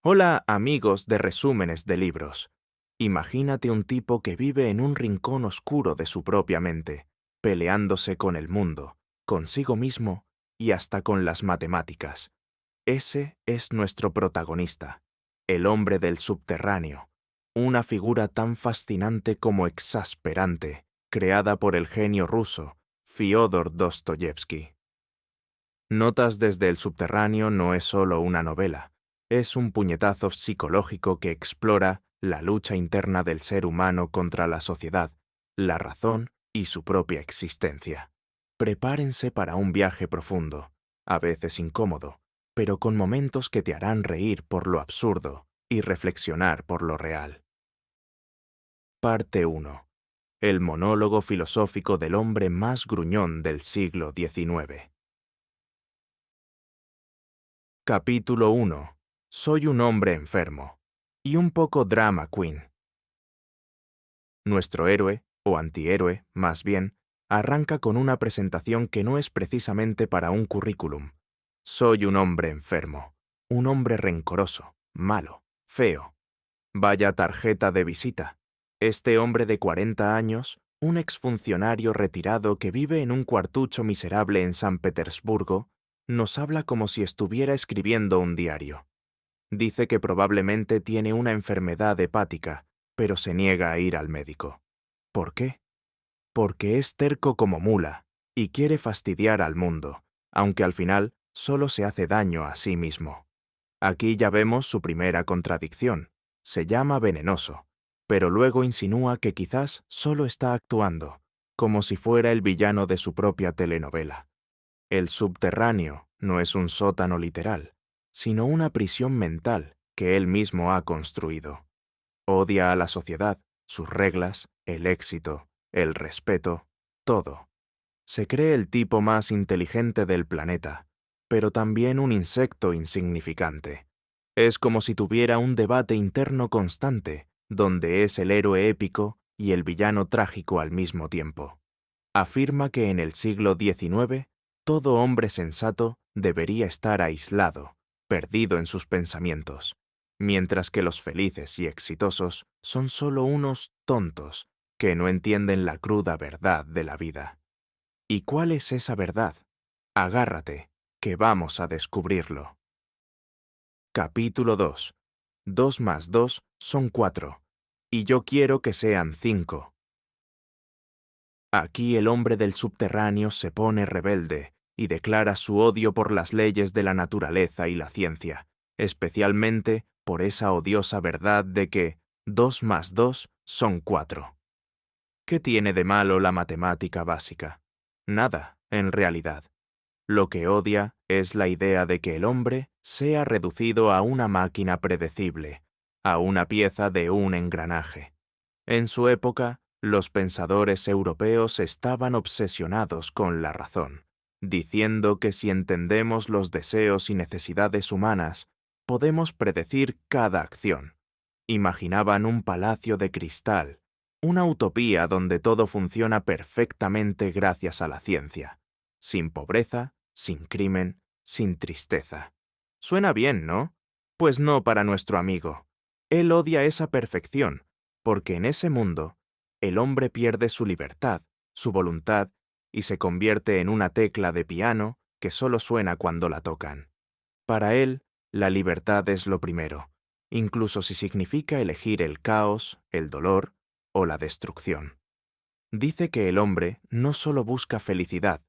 Hola, amigos de resúmenes de libros. Imagínate un tipo que vive en un rincón oscuro de su propia mente, peleándose con el mundo, consigo mismo y hasta con las matemáticas. Ese es nuestro protagonista, el hombre del subterráneo, una figura tan fascinante como exasperante, creada por el genio ruso, Fyodor Dostoyevsky. Notas desde el subterráneo no es solo una novela, es un puñetazo psicológico que explora la lucha interna del ser humano contra la sociedad, la razón y su propia existencia. Prepárense para un viaje profundo, a veces incómodo, pero con momentos que te harán reír por lo absurdo y reflexionar por lo real. Parte 1. El monólogo filosófico del hombre más gruñón del siglo XIX. Capítulo 1. Soy un hombre enfermo. Y un poco drama queen. Nuestro héroe, o antihéroe, más bien, arranca con una presentación que no es precisamente para un currículum. Soy un hombre enfermo. Un hombre rencoroso, malo, feo. Vaya tarjeta de visita. Este hombre de 40 años, un exfuncionario retirado que vive en un cuartucho miserable en San Petersburgo, nos habla como si estuviera escribiendo un diario. Dice que probablemente tiene una enfermedad hepática, pero se niega a ir al médico. ¿Por qué? Porque es terco como mula y quiere fastidiar al mundo, aunque al final solo se hace daño a sí mismo. Aquí ya vemos su primera contradicción. Se llama venenoso, pero luego insinúa que quizás solo está actuando, como si fuera el villano de su propia telenovela. El subterráneo no es un sótano literal, sino una prisión mental que él mismo ha construido. Odia a la sociedad, sus reglas, el éxito, el respeto, todo. Se cree el tipo más inteligente del planeta, pero también un insecto insignificante. Es como si tuviera un debate interno constante, donde es el héroe épico y el villano trágico al mismo tiempo. Afirma que en el siglo XIX, todo hombre sensato debería estar aislado, perdido en sus pensamientos, mientras que los felices y exitosos son solo unos tontos que no entienden la cruda verdad de la vida. ¿Y cuál es esa verdad? Agárrate, que vamos a descubrirlo. Capítulo 2. 2 más 2 son 4, y yo quiero que sean 5. Aquí el hombre del subterráneo se pone rebelde y declara su odio por las leyes de la naturaleza y la ciencia, especialmente por esa odiosa verdad de que 2 más 2 son 4. ¿Qué tiene de malo la matemática básica? Nada, en realidad. Lo que odia es la idea de que el hombre sea reducido a una máquina predecible, a una pieza de un engranaje. En su época, los pensadores europeos estaban obsesionados con la razón, diciendo que si entendemos los deseos y necesidades humanas, podemos predecir cada acción. Imaginaban un palacio de cristal, una utopía donde todo funciona perfectamente gracias a la ciencia, sin pobreza, sin crimen, sin tristeza. Suena bien, ¿no? Pues no para nuestro amigo. Él odia esa perfección, porque en ese mundo, el hombre pierde su libertad, su voluntad, y se convierte en una tecla de piano que solo suena cuando la tocan. Para él, la libertad es lo primero, incluso si significa elegir el caos, el dolor o la destrucción. Dice que el hombre no solo busca felicidad,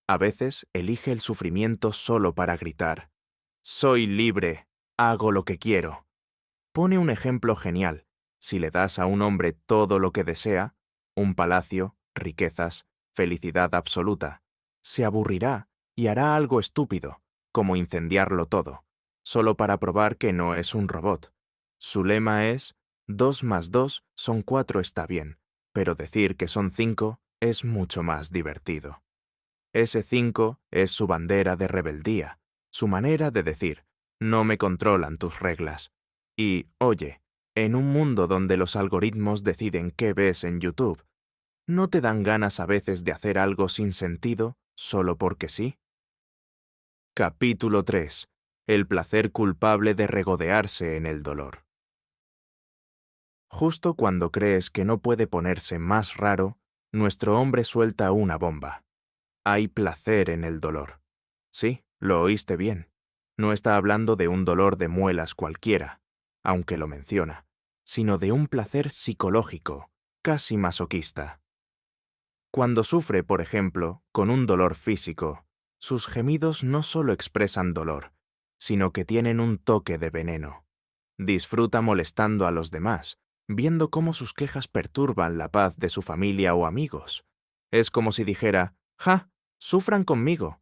a veces elige el sufrimiento solo para gritar: «Soy libre, hago lo que quiero». Pone un ejemplo genial. Si le das a un hombre todo lo que desea, un palacio, riquezas, felicidad absoluta, se aburrirá y hará algo estúpido, como incendiarlo todo, solo para probar que no es un robot. Su lema es: 2 más 2 son 4 está bien, pero decir que son 5 es mucho más divertido. Ese 5 es su bandera de rebeldía, su manera de decir: no me controlan tus reglas. Y, oye, en un mundo donde los algoritmos deciden qué ves en YouTube, ¿no te dan ganas a veces de hacer algo sin sentido solo porque sí? Capítulo 3. el placer culpable de regodearse en el dolor. Justo cuando crees que no puede ponerse más raro, nuestro hombre suelta una bomba. Hay placer en el dolor. Sí, lo oíste bien. No está hablando de un dolor de muelas cualquiera, aunque lo menciona, sino de un placer psicológico, casi masoquista. Cuando sufre, por ejemplo, con un dolor físico, sus gemidos no solo expresan dolor, sino que tienen un toque de veneno. Disfruta molestando a los demás, viendo cómo sus quejas perturban la paz de su familia o amigos. Es como si dijera, ¡ja! ¡Sufran conmigo!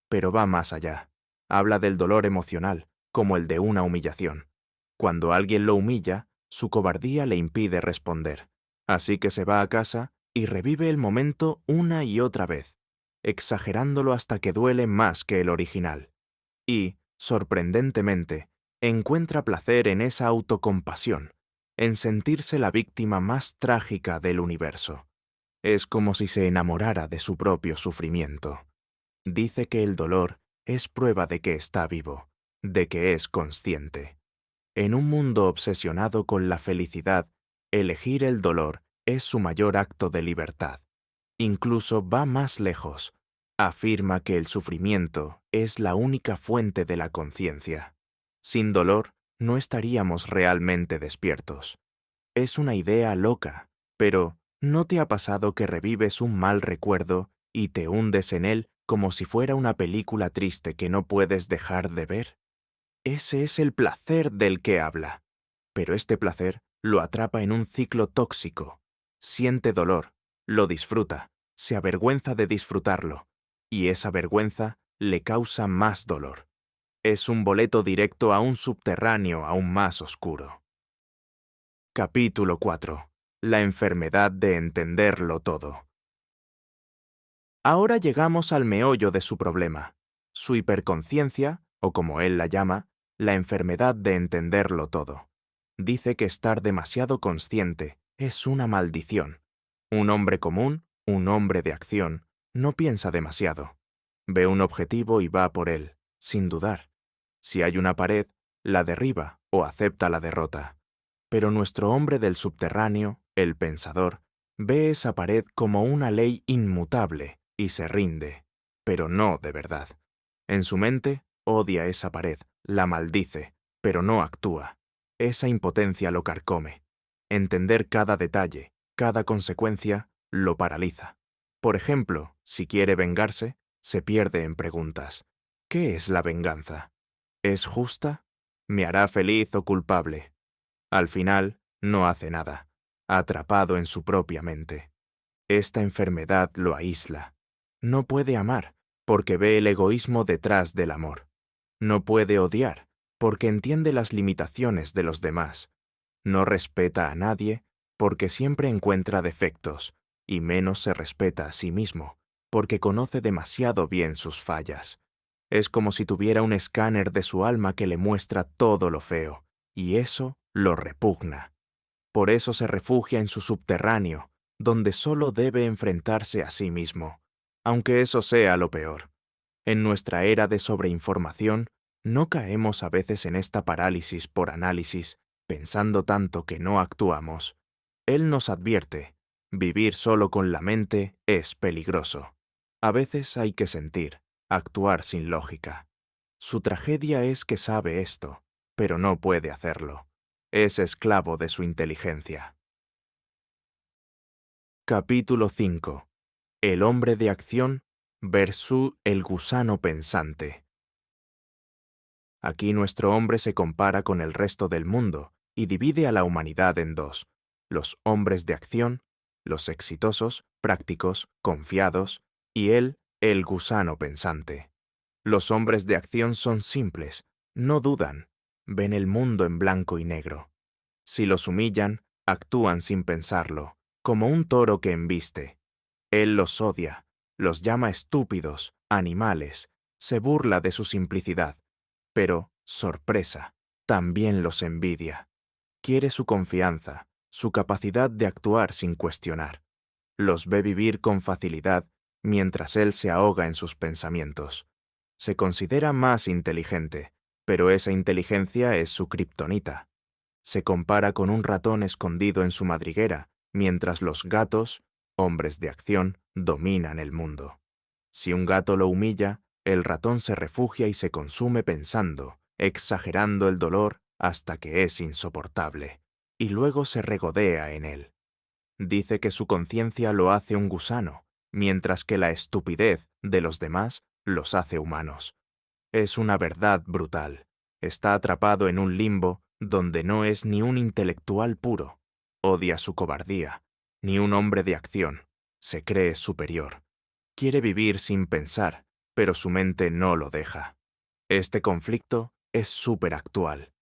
Pero va más allá. Habla del dolor emocional, como el de una humillación. Cuando alguien lo humilla, su cobardía le impide responder. Así que se va a casa y revive el momento una y otra vez, exagerándolo hasta que duele más que el original. Y, sorprendentemente, encuentra placer en esa autocompasión, en sentirse la víctima más trágica del universo. Es como si se enamorara de su propio sufrimiento. Dice que el dolor es prueba de que está vivo, de que es consciente. En un mundo obsesionado con la felicidad, elegir el dolor es su mayor acto de libertad. Incluso va más lejos. Afirma que el sufrimiento es la única fuente de la conciencia. Sin dolor, no estaríamos realmente despiertos. Es una idea loca, pero ¿no te ha pasado que revives un mal recuerdo y te hundes en él como si fuera una película triste que no puedes dejar de ver? Ese es el placer del que habla. Pero este placer lo atrapa en un ciclo tóxico. Siente dolor, lo disfruta, se avergüenza de disfrutarlo, y esa vergüenza le causa más dolor. Es un boleto directo a un subterráneo aún más oscuro. Capítulo 4. La enfermedad de entenderlo todo. Ahora llegamos al meollo de su problema, su hiperconciencia, o como él la llama, la enfermedad de entenderlo todo. Dice que estar demasiado consciente es una maldición. Un hombre común, un hombre de acción, no piensa demasiado. Ve un objetivo y va por él, sin dudar. Si hay una pared, la derriba o acepta la derrota. Pero nuestro hombre del subterráneo, el pensador, ve esa pared como una ley inmutable y se rinde, pero no de verdad. En su mente, odia esa pared, la maldice, pero no actúa. Esa impotencia lo carcome. Entender cada detalle, cada consecuencia, lo paraliza. Por ejemplo, si quiere vengarse, se pierde en preguntas. ¿Qué es la venganza? ¿Es justa? ¿Me hará feliz o culpable? Al final, no hace nada, atrapado en su propia mente. Esta enfermedad lo aísla. No puede amar, porque ve el egoísmo detrás del amor. No puede odiar, porque entiende las limitaciones de los demás. No respeta a nadie, porque siempre encuentra defectos, y menos se respeta a sí mismo, porque conoce demasiado bien sus fallas. Es como si tuviera un escáner de su alma que le muestra todo lo feo, y eso lo repugna. Por eso se refugia en su subterráneo, donde solo debe enfrentarse a sí mismo, aunque eso sea lo peor. En nuestra era de sobreinformación, ¿no caemos a veces en esta parálisis por análisis, pensando tanto que no actuamos? Él nos advierte, vivir solo con la mente es peligroso. A veces hay que sentir, actuar sin lógica. Su tragedia es que sabe esto, pero no puede hacerlo. Es esclavo de su inteligencia. Capítulo 5. El hombre de acción versus el gusano pensante. Aquí nuestro hombre se compara con el resto del mundo y divide a la humanidad en dos: los hombres de acción, los exitosos, prácticos, confiados, y él, el gusano pensante. Los hombres de acción son simples, no dudan, ven el mundo en blanco y negro. Si los humillan, actúan sin pensarlo, como un toro que embiste. Él los odia, los llama estúpidos, animales, se burla de su simplicidad, pero, sorpresa, también los envidia. Quiere su confianza, su capacidad de actuar sin cuestionar. Los ve vivir con facilidad mientras él se ahoga en sus pensamientos. Se considera más inteligente, pero esa inteligencia es su kriptonita. Se compara con un ratón escondido en su madriguera, mientras los gatos, hombres de acción, dominan el mundo. Si un gato lo humilla, el ratón se refugia y se consume pensando, exagerando el dolor hasta que es insoportable, y luego se regodea en él. Dice que su conciencia lo hace un gusano, mientras que la estupidez de los demás los hace humanos. Es una verdad brutal. Está atrapado en un limbo donde no es ni un intelectual puro. Odia su cobardía, ni un hombre de acción. Se cree superior. Quiere vivir sin pensar, pero su mente no lo deja. Este conflicto es superactual.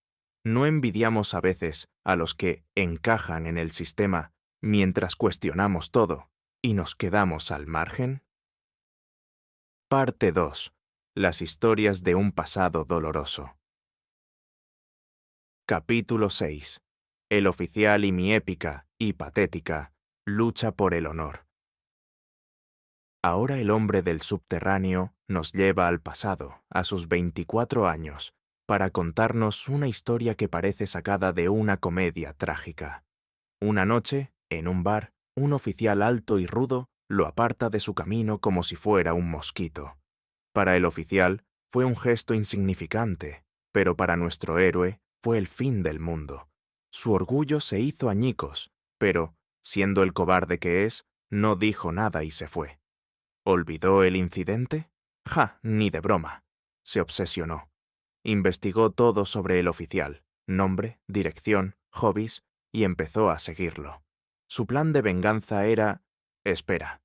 ¿No envidiamos a veces a los que encajan en el sistema mientras cuestionamos todo y nos quedamos al margen? Parte 2. Las historias de un pasado doloroso. Capítulo 6. El oficial y mi épica y patética lucha por el honor. Ahora el hombre del subterráneo nos lleva al pasado, a sus 24 años, para contarnos una historia que parece sacada de una comedia trágica. Una noche, en un bar, un oficial alto y rudo lo aparta de su camino como si fuera un mosquito. Para el oficial fue un gesto insignificante, pero para nuestro héroe fue el fin del mundo. Su orgullo se hizo añicos, pero, siendo el cobarde que es, no dijo nada y se fue. ¿Olvidó el incidente? ¡Ja! Ni de broma. Se obsesionó. Investigó todo sobre el oficial, nombre, dirección, hobbies, y empezó a seguirlo. Su plan de venganza era, espera,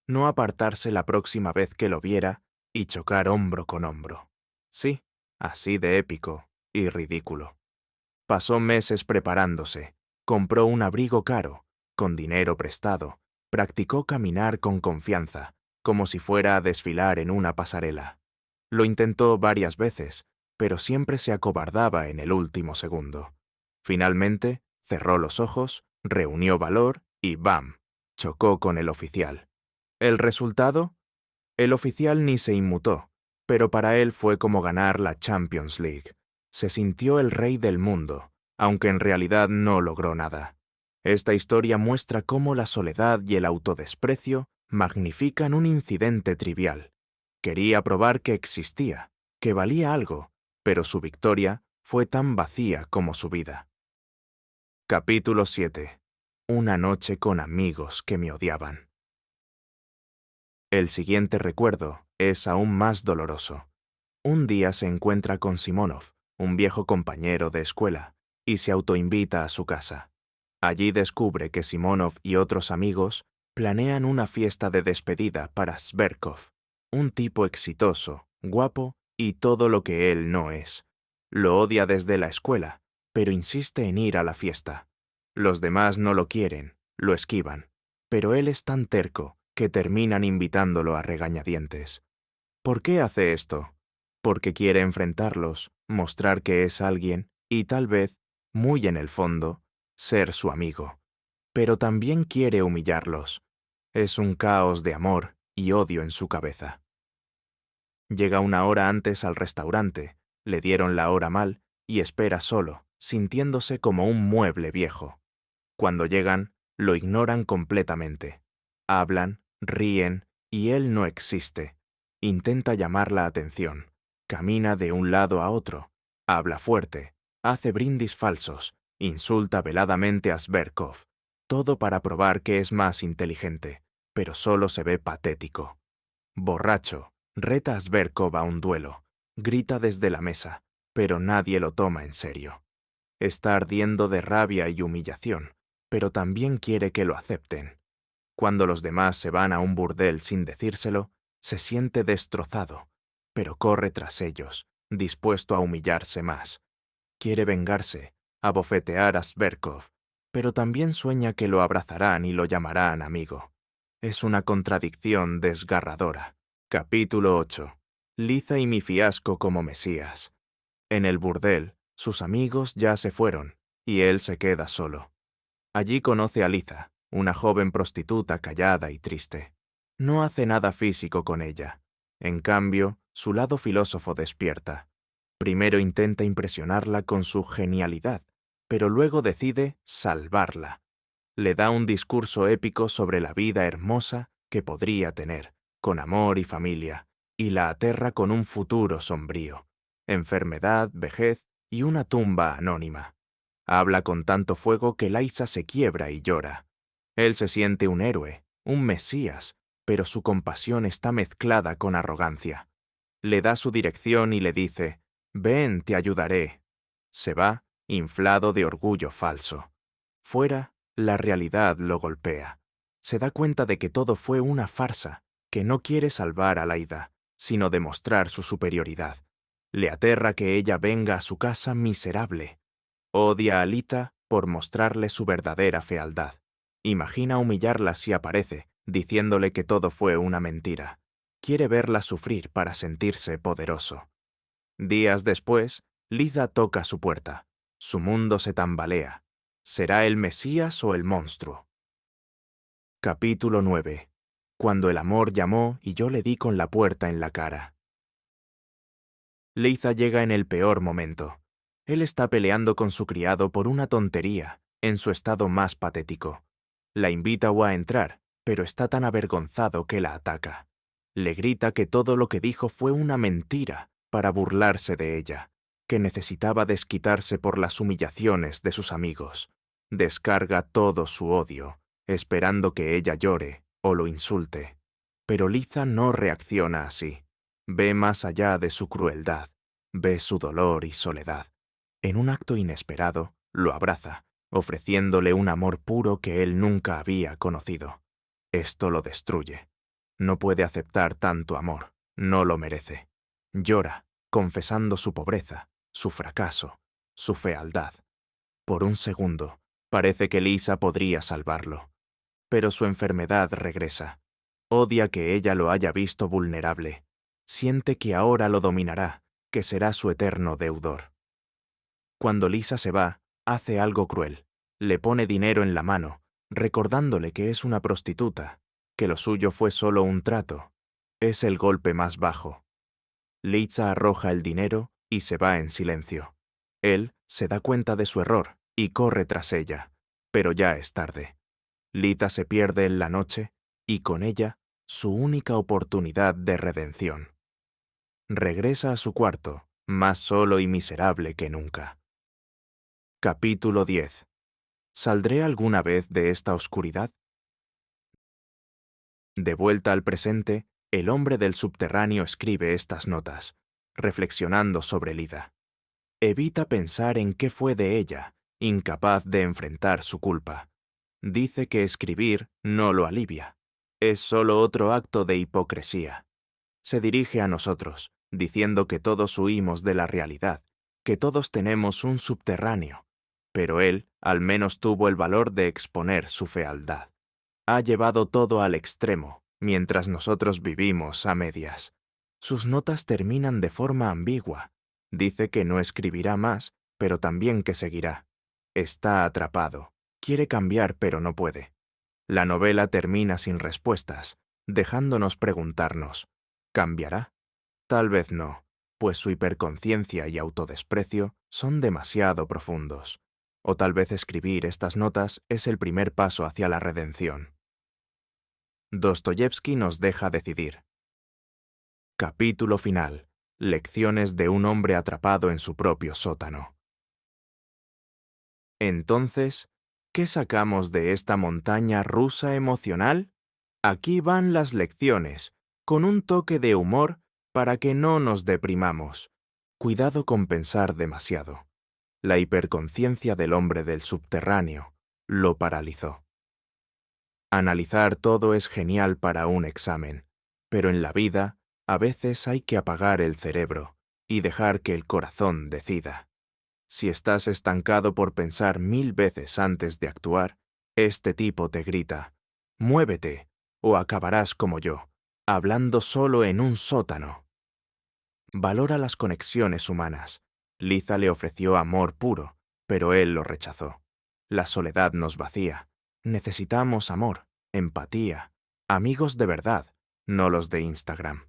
no apartarse la próxima vez que lo viera y chocar hombro con hombro. Sí, así de épico y ridículo. Pasó meses preparándose, compró un abrigo caro, con dinero prestado, practicó caminar con confianza, como si fuera a desfilar en una pasarela. Lo intentó varias veces, pero siempre se acobardaba en el último segundo. Finalmente, cerró los ojos, reunió valor y ¡bam!, chocó con el oficial. ¿El resultado? El oficial ni se inmutó, pero para él fue como ganar la Champions League. Se sintió el rey del mundo, aunque en realidad no logró nada. Esta historia muestra cómo la soledad y el autodesprecio magnifican un incidente trivial. Quería probar que existía, que valía algo, pero su victoria fue tan vacía como su vida. Capítulo 7. Una noche con amigos que me odiaban. El siguiente recuerdo es aún más doloroso. Un día se encuentra con Simonov, un viejo compañero de escuela, y se autoinvita a su casa. Allí descubre que Simonov y otros amigos planean una fiesta de despedida para Zverkov, un tipo exitoso, guapo y todo lo que él no es. Lo odia desde la escuela, pero insiste en ir a la fiesta. Los demás no lo quieren, lo esquivan, pero él es tan terco que terminan invitándolo a regañadientes. ¿Por qué hace esto? Porque quiere enfrentarlos, mostrar que es alguien y tal vez, muy en el fondo, ser su amigo. Pero también quiere humillarlos. Es un caos de amor y odio en su cabeza. Llega una hora antes al restaurante, le dieron la hora mal y espera solo, sintiéndose como un mueble viejo. Cuando llegan, lo ignoran completamente. Hablan, ríen y él no existe. Intenta llamar la atención. Camina de un lado a otro. Habla fuerte. Hace brindis falsos. Insulta veladamente a Zverkov. Todo para probar que es más inteligente, pero solo se ve patético. Borracho, reta a Zverkov a un duelo. Grita desde la mesa, pero nadie lo toma en serio. Está ardiendo de rabia y humillación, pero también quiere que lo acepten. Cuando los demás se van a un burdel sin decírselo, se siente destrozado, pero corre tras ellos, dispuesto a humillarse más. Quiere vengarse, abofetear a Zverkov, pero también sueña que lo abrazarán y lo llamarán amigo. Es una contradicción desgarradora. Capítulo 8. Liza y mi fiasco como Mesías. En el burdel, sus amigos ya se fueron, y él se queda solo. Allí conoce a Liza, una joven prostituta callada y triste. No hace nada físico con ella. En cambio, su lado filósofo despierta. Primero intenta impresionarla con su genialidad, pero luego decide salvarla. Le da un discurso épico sobre la vida hermosa que podría tener, con amor y familia, y la aterra con un futuro sombrío, enfermedad, vejez y una tumba anónima. Habla con tanto fuego que Liza se quiebra y llora. Él se siente un héroe, un mesías, pero su compasión está mezclada con arrogancia. Le da su dirección y le dice, «Ven, te ayudaré». Se va, inflado de orgullo falso. Fuera, la realidad lo golpea. Se da cuenta de que todo fue una farsa, que no quiere salvar a Laida, sino demostrar su superioridad. Le aterra que ella venga a su casa miserable. Odia a Alita por mostrarle su verdadera fealdad. Imagina humillarla si aparece, diciéndole que todo fue una mentira. Quiere verla sufrir para sentirse poderoso. Días después, Lida toca su puerta. Su mundo se tambalea. ¿Será el Mesías o el monstruo? Capítulo 9. Cuando el amor llamó y yo le di con la puerta en la cara. Liza llega en el peor momento. Él está peleando con su criado por una tontería, en su estado más patético. La invita a entrar, pero está tan avergonzado que la ataca. Le grita que todo lo que dijo fue una mentira para burlarse de ella, que necesitaba desquitarse por las humillaciones de sus amigos. Descarga todo su odio, esperando que ella llore o lo insulte. Pero Liza no reacciona así. Ve más allá de su crueldad, ve su dolor y soledad. En un acto inesperado, lo abraza, ofreciéndole un amor puro que él nunca había conocido. Esto lo destruye. No puede aceptar tanto amor, no lo merece. Llora, confesando su pobreza, su fracaso, su fealdad. Por un segundo, parece que Lisa podría salvarlo. Pero su enfermedad regresa. Odia que ella lo haya visto vulnerable. Siente que ahora lo dominará, que será su eterno deudor. Cuando Lisa se va, hace algo cruel. Le pone dinero en la mano, recordándole que es una prostituta, que lo suyo fue solo un trato. Es el golpe más bajo. Lisa arroja el dinero y se va en silencio. Él se da cuenta de su error y corre tras ella, pero ya es tarde. Lita se pierde en la noche y con ella su única oportunidad de redención. Regresa a su cuarto, más solo y miserable que nunca. Capítulo 10. ¿Saldré alguna vez de esta oscuridad? De vuelta al presente, el hombre del subterráneo escribe estas notas, reflexionando sobre Lida. Evita pensar en qué fue de ella, incapaz de enfrentar su culpa. Dice que escribir no lo alivia. Es solo otro acto de hipocresía. Se dirige a nosotros, diciendo que todos huimos de la realidad, que todos tenemos un subterráneo, pero él al menos tuvo el valor de exponer su fealdad. Ha llevado todo al extremo, mientras nosotros vivimos a medias. Sus notas terminan de forma ambigua. Dice que no escribirá más, pero también que seguirá. Está atrapado. Quiere cambiar, pero no puede. La novela termina sin respuestas, dejándonos preguntarnos, ¿cambiará? Tal vez no, pues su hiperconciencia y autodesprecio son demasiado profundos. O tal vez escribir estas notas es el primer paso hacia la redención. Dostoyevski nos deja decidir. Capítulo final. Lecciones de un hombre atrapado en su propio sótano. Entonces, ¿qué sacamos de esta montaña rusa emocional? Aquí van las lecciones, con un toque de humor para que no nos deprimamos. Cuidado con pensar demasiado. La hiperconciencia del hombre del subterráneo lo paralizó. Analizar todo es genial para un examen, pero en la vida a veces hay que apagar el cerebro y dejar que el corazón decida. Si estás estancado por pensar 1000 veces antes de actuar, este tipo te grita, «Muévete, o acabarás como yo, hablando solo en un sótano». Valora las conexiones humanas. Liza le ofreció amor puro, pero él lo rechazó. La soledad nos vacía. Necesitamos amor, empatía, amigos de verdad, no los de Instagram.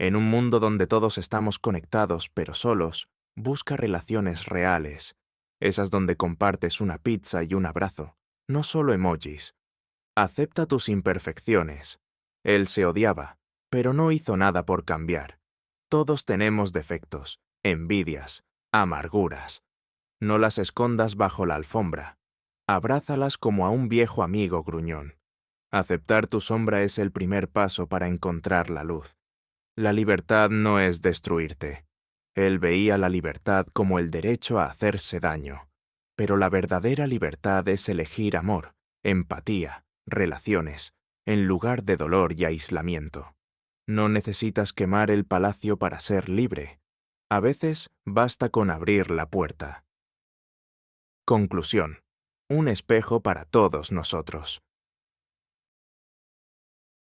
En un mundo donde todos estamos conectados pero solos, busca relaciones reales, esas donde compartes una pizza y un abrazo, no solo emojis. Acepta tus imperfecciones. Él se odiaba, pero no hizo nada por cambiar. Todos tenemos defectos, envidias, amarguras. No las escondas bajo la alfombra. Abrázalas como a un viejo amigo gruñón. Aceptar tu sombra es el primer paso para encontrar la luz. La libertad no es destruirte. Él veía la libertad como el derecho a hacerse daño. Pero la verdadera libertad es elegir amor, empatía, relaciones, en lugar de dolor y aislamiento. No necesitas quemar el palacio para ser libre. A veces basta con abrir la puerta. Conclusión. Un espejo para todos nosotros.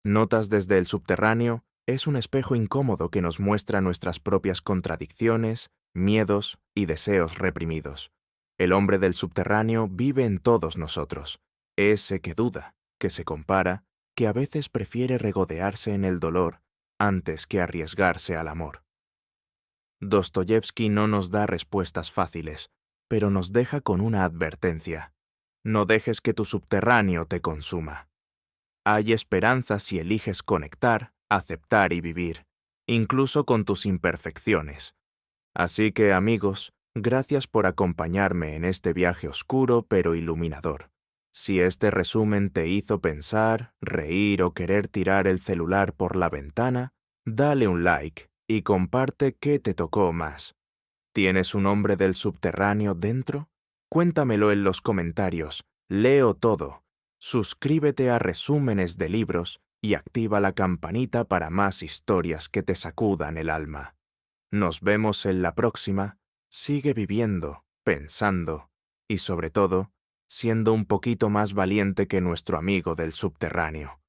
Notas desde el subterráneo es un espejo incómodo que nos muestra nuestras propias contradicciones, miedos y deseos reprimidos. El hombre del subterráneo vive en todos nosotros. Ese que duda, que se compara, que a veces prefiere regodearse en el dolor antes que arriesgarse al amor. Dostoyevski no nos da respuestas fáciles, pero nos deja con una advertencia. No dejes que tu subterráneo te consuma. Hay esperanza si eliges conectar, aceptar y vivir, incluso con tus imperfecciones. Así que, amigos, gracias por acompañarme en este viaje oscuro pero iluminador. Si este resumen te hizo pensar, reír o querer tirar el celular por la ventana, dale un like y comparte qué te tocó más. ¿Tienes un hombre del subterráneo dentro? Cuéntamelo en los comentarios. Leo todo. Suscríbete a Resúmenes de Libros y activa la campanita para más historias que te sacudan el alma. Nos vemos en la próxima. Sigue viviendo, pensando y, sobre todo, siendo un poquito más valiente que nuestro amigo del subterráneo.